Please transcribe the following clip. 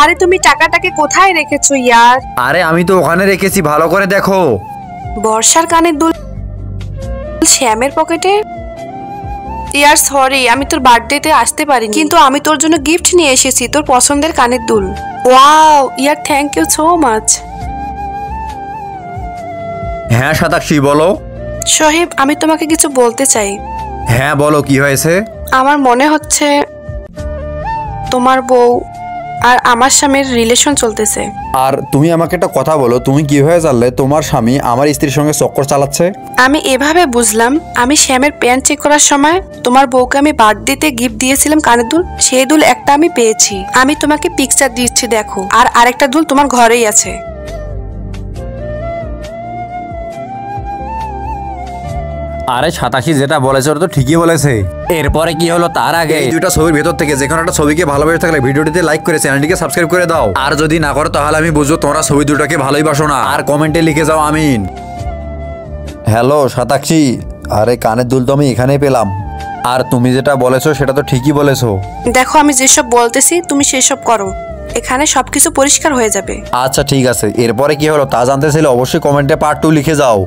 আরে তুমি টাকাটাকে কোথায় রেখেছো ইয়ার? আরে আমি তো ওখানে রেখেছি, ভালো করে দেখো। বর্ষার কানের দুল শ্যামের পকেটে? ইয়ার সরি, আমি তোর বার্থডেতে আসতে পারিনি, কিন্তু আমি তোর জন্য গিফট নিয়ে এসেছি, তোর পছন্দের কানের দুল। ওয়াও ইয়ার, থ্যাংক ইউ সো মাচ। হ্যাঁ সাতাক্ষী বলো। সোহেব, আমি তোমাকে কিছু বলতে চাই। হ্যাঁ বলো, কি হয়েছে? আমার মনে হচ্ছে তোমার বউ আর আমার স্বামীর রিলেশন চলতেছে। আর তুমি আমাকে একটা কথা বলো, তুমি কিভাবে জানলে তোমার স্বামী আমার স্ত্রীর সঙ্গে চক্কর চালাচ্ছে? আমি এভাবে বুঝলাম, আমি শ্যামের প্যান্ট চেক করার সময় তোমার বউকে আমি বার্থডেতে গিফট দিয়েছিলাম কানের দুল, সেই দুল একটা আমি পেয়েছি। আমি তোমাকে পিকচার দিচ্ছি দেখো, আর আরেকটা দুল তোমার ঘরেই আছে। আরে সাতাক্ষী যেটা বলেছে ওটা তো ঠিকই বলেছে। এরপরে কি হলো তার আগে এই দুইটা ছবির ভেতর থেকে যে কোনো একটা ছবিকে ভালোবেসে থাকলে ভিডিওটিতে লাইক করে চ্যানেলটিকে সাবস্ক্রাইব করে দাও। আর যদি না করো তাহলে আমি বুঝবো তোমরা ছবি দুটোকে ভালোই বাসো না। আর কমেন্টে লিখে যাও আমিন। হ্যালো সাতাক্ষী, আরে কানের দুল তো আমি এখানেই পেলাম। আর তুমি যেটা বলেছো সেটা তো ঠিকই বলেছো। দেখো, আমি যেসব বলতেছি তুমি সেসব করো, এখানে সবকিছু পরিষ্কার হয়ে যাবে। আচ্ছা ঠিক আছে, এরপরে কি হলো তা জানতে চাইলে অবশ্যই কমেন্টে পার্ট 2 লিখে যাও।